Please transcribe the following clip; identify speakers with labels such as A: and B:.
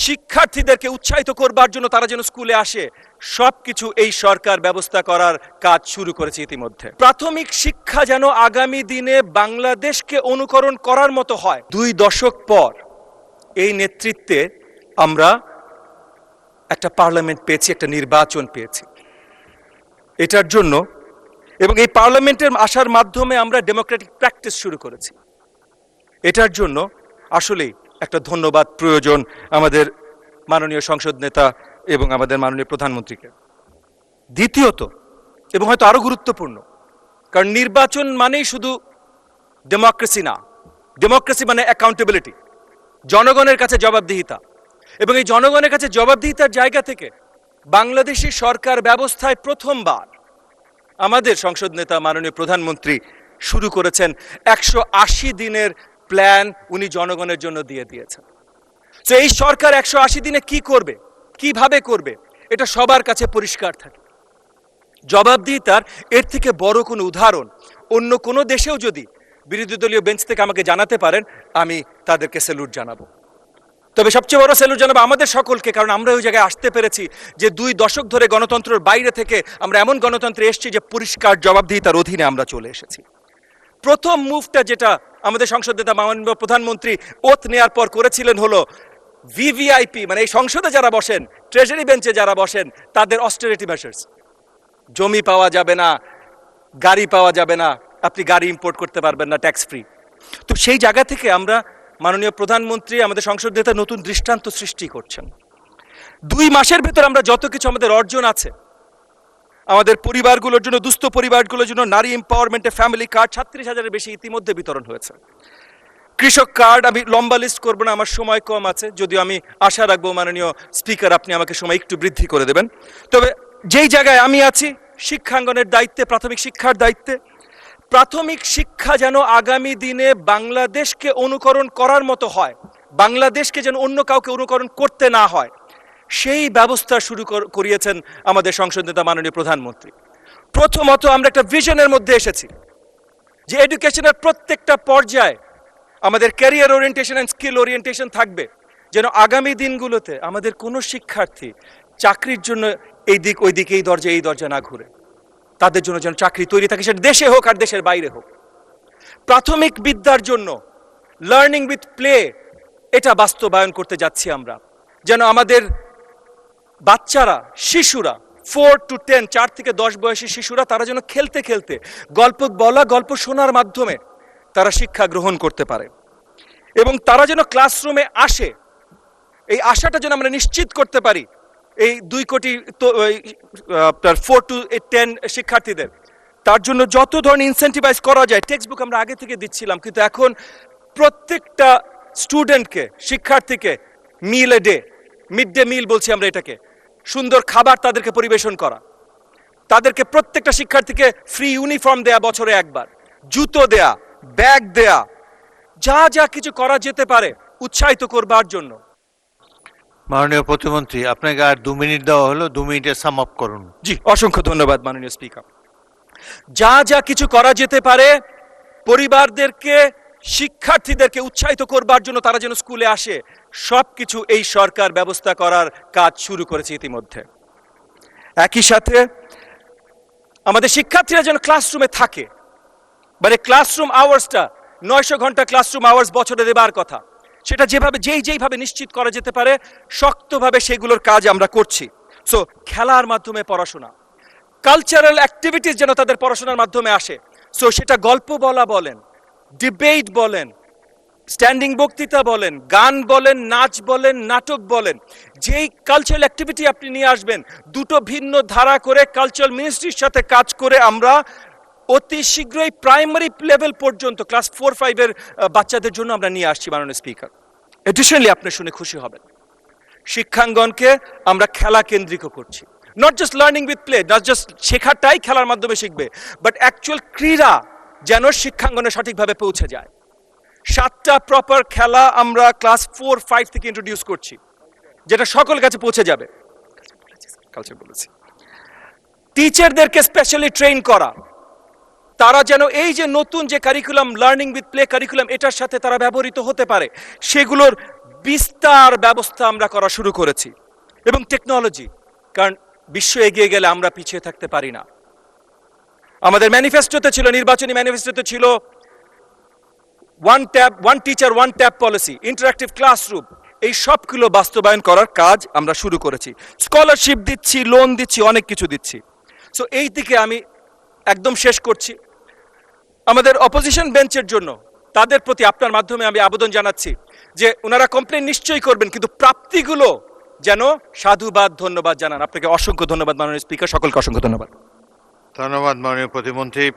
A: শিক্ষার্থীদেরকে উৎসাহিত করবার জন্য তারা যেন স্কুলে আসে, সবকিছু এই সরকার ব্যবস্থা করার কাজ শুরু করেছে ইতিমধ্যে। প্রাথমিক শিক্ষা যেন আগামী দিনে বাংলাদেশকে অনুকরণ করার মতো হয়। 2 দশক পর এই নেতৃত্বে আমরা একটা পার্লামেন্ট পেয়েছি, একটা নির্বাচন পেয়েছি। এটার জন্য এবং এই পার্লামেন্টের আসার মাধ্যমে আমরা ডেমোক্রেটিক প্র্যাকটিস শুরু করেছি। এটার জন্য আসলেই একটা ধন্যবাদ প্রয়োজন আমাদের মাননীয় সংসদ নেতা এবং আমাদের মাননীয় প্রধানমন্ত্রীকে। দ্বিতীয়ত, এবং হয়তো আরো গুরুত্বপূর্ণ, কারণ নির্বাচন মানেই শুধু ডেমোক্রেসি না, ডেমোক্রেসি মানে অ্যাকাউন্টেবিলিটি, জনগণের কাছে জবাবদিহিতা। এবং এই জনগণের কাছে জবাবদিহিতার জায়গা থেকে বাংলাদেশি সরকার ব্যবস্থায় প্রথমবার আমাদের সংসদ নেতা মাননীয় প্রধানমন্ত্রী শুরু করেছেন 180 দিনের প্ল্যান, উনি জনগণের জন্য দিয়ে দিয়েছেন। তো এই সরকার 180 দিনে কি করবে, কিভাবে করবে, এটা সবার কাছে পরিষ্কার থাকে। জবাবদিহিতার এর থেকে বড় কোনো উদাহরণ অন্য কোনো দেশেও যদি বিরোধী দলীয় বেঞ্চ থেকে আমাকে জানাতে পারেন, আমি তাদেরকে স্যালুট জানাবো। তবে সবচেয়ে বড় স্যালুট জানাবো আমাদের সকলকে, কারণ আমরা ওই জায়গায় আসতে পেরেছি যে 2 দশক ধরে গণতন্ত্রের বাইরে থেকে আমরা এমন গণতন্ত্রে এসেছি যে পরিষ্কার জবাবদিহিতার অধীনে আমরা চলে এসেছি। প্রথম মুভটা যেটা আমাদের সংসদ নেতা মাননীয় প্রধানমন্ত্রী ওথ নেওয়ার পর করেছিলেন হলো ভিভিআইপি, মানে এই সংসদে যারা বসেন, ট্রেজারি বেঞ্চে যারা বসেন, তাদের অস্টেরিটি মেজার্স। জমি পাওয়া যাবে না, গাড়ি পাওয়া যাবে না, আপনি গাড়ি ইম্পোর্ট করতে পারবেন না ট্যাক্স ফ্রি। তো সেই জায়গা থেকে আমরা মাননীয় প্রধানমন্ত্রী আমাদের সংসদ নেতা নতুন দৃষ্টান্ত সৃষ্টি করছেন। 2 মাসের ভেতর আমরা যত কিছু আমাদের অর্জন আছে, আমাদের পরিবারগুলোর জন্য, দুস্থ পরিবারগুলোর জন্য নারী এম্পাওয়ারমেন্টে ফ্যামিলি কার্ড 36,000-এর বেশি ইতিমধ্যে বিতরণ হয়েছে। কৃষক কার্ড, আমি লম্বা লিস্ট করবো না, আমার সময় কম আছে, যদিও আমি আশা রাখবো মাননীয় স্পিকার আপনি আমাকে সময় একটু বৃদ্ধি করে দেবেন। তবে যেই জায়গায় আমি আছি, শিক্ষাঙ্গনের দায়িত্বে, প্রাথমিক শিক্ষার দায়িত্বে, প্রাথমিক শিক্ষা যেন আগামী দিনে বাংলাদেশকে অনুকরণ করার মতো হয়, বাংলাদেশকে যেন অন্য কাউকে অনুকরণ করতে না হয়, সেই ব্যবস্থা শুরু করিয়েছেন আমাদের সংসদ নেতা মাননীয় প্রধানমন্ত্রী। প্রথমত আমরা একটা ভিশনের মধ্যে এসেছি যে এডুকেশনের প্রত্যেকটা পর্যায়ে আমাদের career orientation and skill orientation থাকবে, যেন আগামী দিনগুলোতে আমাদের কোনো শিক্ষার্থী চাকরির জন্য এই দিক ওই দিকে, এই দরজা না ঘুরে, তাদের জন্য যেন চাকরি তৈরি থাকে, সেটা দেশে হোক আর দেশের বাইরে হোক। প্রাথমিক বিদ্যার জন্য লার্নিং উইথ প্লে, এটা বাস্তবায়ন করতে যাচ্ছি আমরা, যেন আমাদের বাচ্চারা, শিশুরা 4 to 10, 4 থেকে 10 বয়সী শিশুরা, তারা যেন খেলতে খেলতে, গল্প বলা, গল্প শোনার মাধ্যমে তারা শিক্ষা গ্রহণ করতে পারে। এবং তারা যেন ক্লাসরুমে আসে, এই আশাটা যেন আমরা নিশ্চিত করতে পারি এই 2 কোটি 4 to 10 শিক্ষার্থীদের। তার জন্য যত ধরনের ইনসেন্টিভাইজ করা যায়, টেক্সট বুক আমরা আগে থেকে দিচ্ছিলাম, কিন্তু এখন প্রত্যেকটা স্টুডেন্টকে, শিক্ষার্থীকে meal a day, mid day meal বলছি আমরা এটাকে, সুন্দর খাবার তাদেরকে পরিবেশন করা, তাদেরকে প্রত্যেকটা শিক্ষার্থীকে ফ্রি ইউনিফর্ম দেয়া, বছরে একবার জুতো দেয়া, ব্যাগ দেয়া, যা যা কিছু করা যেতে পারে উৎসাহিত করবার জন্য।
B: মাননীয় প্রতিমন্ত্রী, আপনাকে আর 2 মিনিট দেওয়া হলো, 2 মিনিটে সাম আপ করুন।
A: জি, অসংখ্য ধন্যবাদ মাননীয় স্পিকার। যা যা কিছু করা যেতে পারে পরিবারদেরকে, শিক্ষার্থীদেরকে উৎসাহিত করবার জন্য, তারা যেন স্কুলে আসে, সবকিছু এই সরকার ব্যবস্থা করার কাজ শুরু করেছে ইতিমধ্যে। একই সাথে আমাদের শিক্ষার্থীরা যেন ক্লাসরুমে থাকে, মানে ক্লাসরুম আওয়ার্সটা 900 ঘন্টা ক্লাসরুম আওয়ার্স বছরে দেবার কথা, সেটা যেইভাবে নিশ্চিত করা যেতে পারে শক্তভাবে সেগুলোর কাজ আমরা করছি। সো খেলার মাধ্যমে পড়াশোনা, কালচারাল অ্যাক্টিভিটিস যেন তাদের পড়াশোনার মাধ্যমে আসে। সো সেটা গল্প বলা বলেন, ডিবেট বলেন, স্ট্যান্ডিং বক্তৃতা বলেন, গান বলেন, নাচ বলেন, নাটক বলেন, যেই কালচারাল অ্যাক্টিভিটি আপনি নিয়ে আসবেন, 2টো ভিন্ন ধারা করে কালচারাল মিনিস্ট্রির সাথে কাজ করে আমরা অতি শীঘ্রই প্রাইমারি লেভেল পর্যন্ত ক্লাস 4-5 এর বাচ্চাদের জন্য আমরা নিয়ে আসছি মাননীয় স্পিকার। এডিশনালি আপনি শুনে খুশি হবেন, শিক্ষাঙ্গনকে আমরা খেলা কেন্দ্রিক করছি। Not just learning with play, not just শেখাটাই খেলার মাধ্যমে শিখবে, বাট অ্যাকচুয়াল ক্রীড়া যেন শিক্ষাঙ্গনে সঠিকভাবে পৌঁছে যায়। 7টা প্রপার খেলা আমরা ক্লাস 4-5 থেকে ইন্ট্রোডিউস করছি, যেটা সকল কাছে পৌঁছে যাবে। কালচার বলেছি, টিচারদেরকে স্পেশালি ট্রেন করা, তারা যেন এই যে নতুন যে curriculum, learning with play curriculum, এটার সাথে তারা ব্যবহৃত হতে পারে, সেগুলোর বিস্তার ব্যবস্থা আমরা করা শুরু করেছি এবং টেকনোলজি, কারণ বিশ্ব এগিয়ে গেলে আমরা পিছিয়ে থাকতে পারি না। আমাদের ম্যানিফেস্টোতে ছিল, নির্বাচনী ম্যানিফেস্টোতে ছিল one teacher one tab policy, interactive classroom, এই সবগুলো বাস্তবায়ন করার কাজ আমরা শুরু করেছি। স্কলারশিপ দিচ্ছি, লোন দিচ্ছি, অনেক কিছু দিচ্ছি। সো এই দিকে আমি একদম শেষ করছি। আমাদের অপোজিশন বেঞ্চের জন্য তাদের প্রতি আপনার মাধ্যমে আমি আবেদন জানাচ্ছি যে ওনারা কমপ্লেন নিশ্চয়ই করবেন, কিন্তু প্রাপ্তিগুলো যেন সাধুবাদ ধন্যবাদ জানান। আপনাকে অসংখ্য ধন্যবাদ মাননীয় স্পিকার, সকলকে অসংখ্য ধন্যবাদ।
B: ধন্যবাদ মাননীয় প্রতিমন্ত্রী।